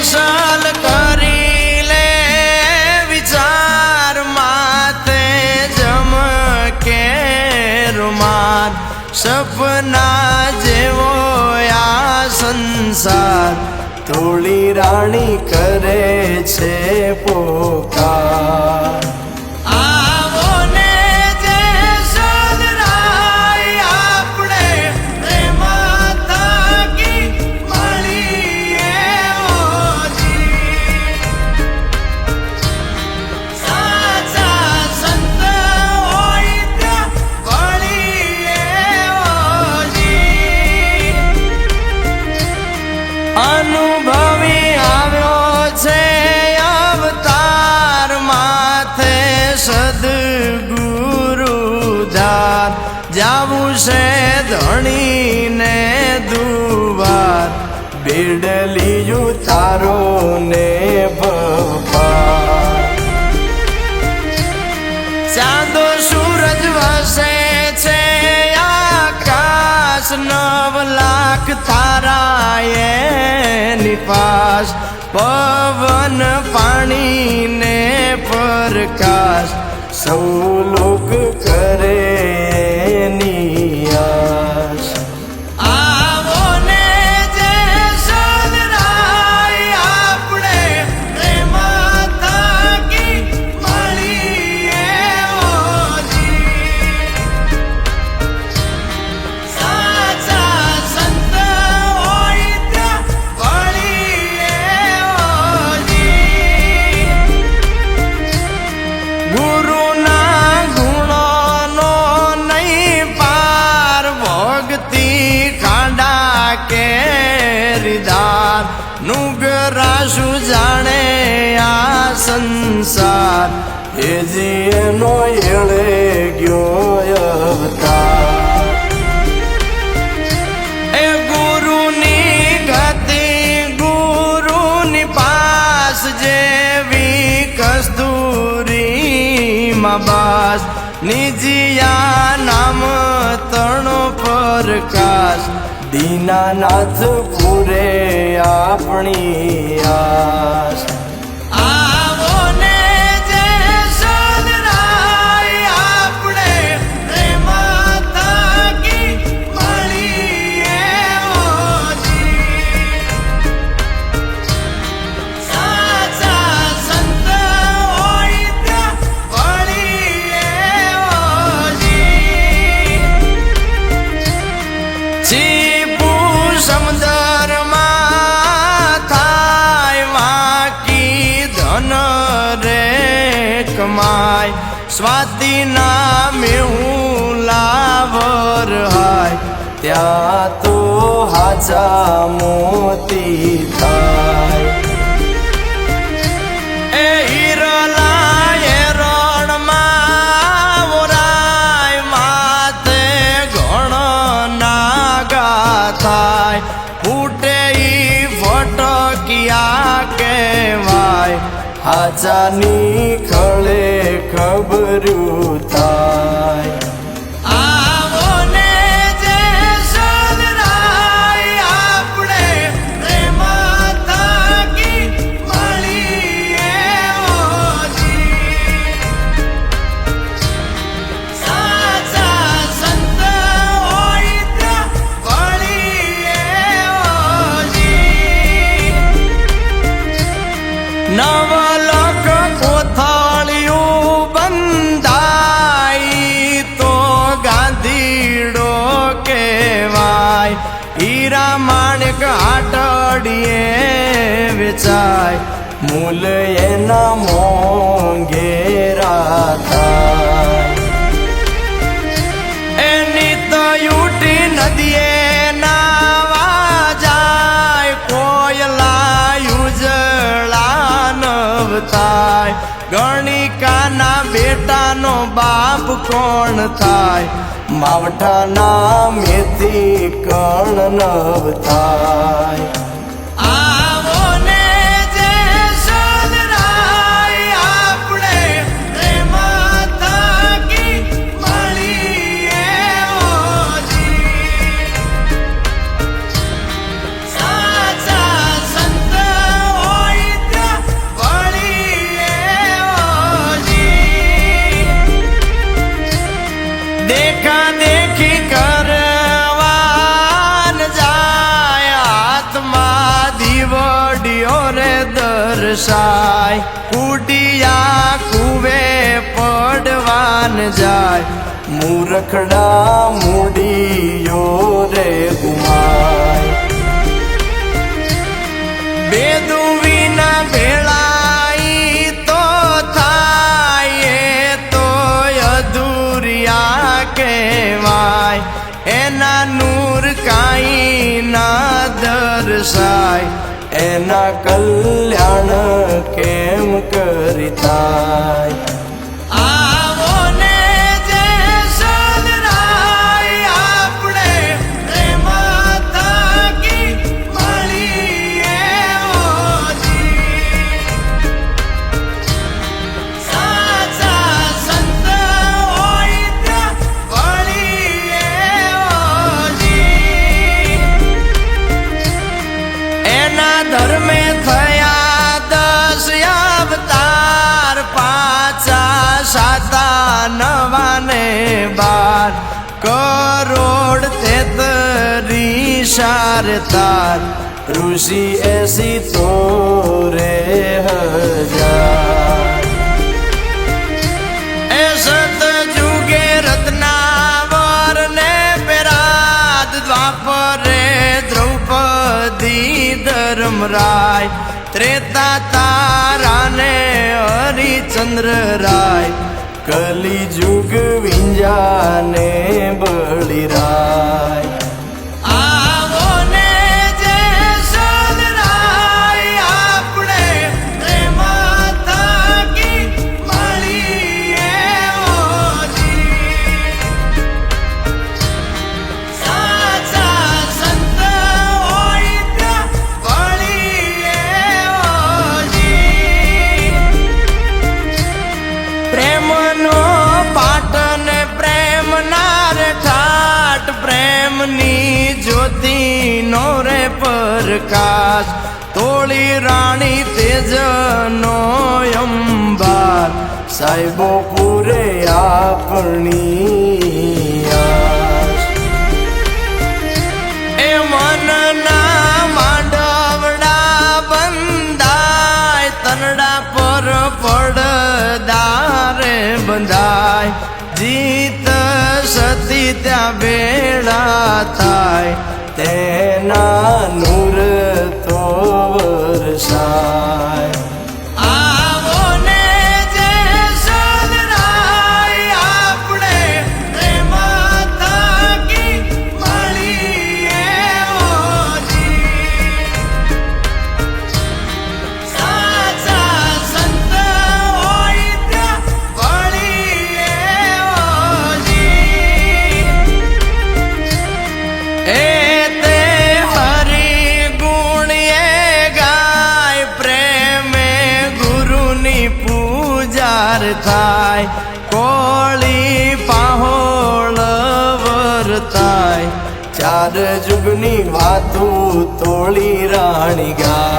સલ કરી લે વિચાર માથે જમકે રૂમાન સપના જેવો આ સંસાર થોડી રાણી કરે છે પોકાર અનુભવી આવ્યો છે અવતાર માથે સદગુરુધાર જાવું છે ધણીને દુવાર બેડલિયું તારો ને બપાર ચાંદો સૂરજ વસે છે આકાશ 9 લાખ તારાએ નિપાસ પવન પાણી ને પ્રકાશ સૌ લોક કરે નિયાસ આવો ને જે સદરાય આપણે પ્રેમ થાકી મળીએ ઓજી સાચા સંત હોય ત્યાં ગુરુના ગુણોનો નહીં પાર ભોગતી ખાંડા કેરીદાર નુગરાશુ જાણે આ સંસાર એ જીનો એળે ગયો અવતાર એ ગુરુની ગતિ ગુરુની પાસ જેવી કસ્તુરી બાસ નિજિયા નામ તણો પ્રકાશ દીનાનાથ પૂરે આપણી આસ આવો ને જે સદરાય આપણે પ્રેમ થાકી મળીએ ઓજી સાચા સંત હોય ત્યાં સમુદ્રમાં થાય વાકી ધન રે કમાય સ્વાતિના મેહું લાવર હાય ત્યાં તો હાજા મોતી થાય એ હીરલા એ રણમાં ઓરાય માથે ઘણ નાગા થાય ફૂટે ઈ ફટકિયા કહેવાય હાજાની ખળે ખબરું થાય આવો ને જે સદરાય આપણે પ્રેમ થાકી મળીએ ઓજી સાચા સંત હોય ત્યાં મળીએ ઓજી નવલખ કોથળિયું બંધાય તો ગાંધીડો કહેવાય હીરા માણેક હાટડીએ વેચાય મૂલ એના મોંઘેરા થાય એની તો ઉઠી નદીએ નાવા જાય કોયલા ઉજળા નવતાય ગણિકાના બેટાનો બાપ કોણ થાય માવઠાના મેથી કણ નવ થાય આવો ને જે સદરાય આપણે પ્રેમ થાકી મળીએ ઓજી સાચા સંત હોય દર્શાય કુડિયા કુવે પડવાન જાય મૂરખડા મૂડીયો રે ગુમાય બેદુ વિના ભેળાઈ તો થાય એ તો અધૂરિયા કહેવાય એના નૂર કાંઈ ના દર્શાય એના કલ્યાણ કેમ કરી થાય આવો ને જે સદરાય આપણે પ્રેમ થાકી મળીએ ઓજી સાચા સંત હોય ત્યાં વળીએ ઓજી એના ધર્મે થયા 10 અવતાર પાછા સાતા નવા ને 12 કરોડ 33 તાર ઋષિ 80 તો રે હજાર એ સત જુગે રત્નાવર ને પેરાદ દ્વાપરે દ્રૌપદી ધર્મરાય ત્રેતા તારા ને હરિચંદ્ર રાય કલી જુગ વિંજાને બળી રાય આવો ને જે સદરાય આપણે પ્રેમ થાકી મળીએ ઓજી સાચા સંત હોય ત્યાં વળીએ ઓજી પ્રેમનો પાઠ ને પ્રેમના રે ઠાઠ પ્રેમની જ્યોતિનો રે પ્રકાશ તોળી રાણી તેજનો અંબાર સાહેબો પૂરે આપણી આશ એ મનના માંડવડા બંધાય તનડા પર પડદારે બંધાય જીત સતી ત્યાં વેળા થાય તેના નૂર તો વરસાય આવો ને જે સદરાય આપણે પ્રેમ થાકી મળીએ ઓજી સાચા સંત હોય ત્યાં વળીએ ઓજી એ તે હરિ ગુણ એ ગાય પ્રેમે ગુરુની પૂજાર થાય કોળી પાહોળ વર્તાય 4 જુગની વાતું તોળી રાણી ગાય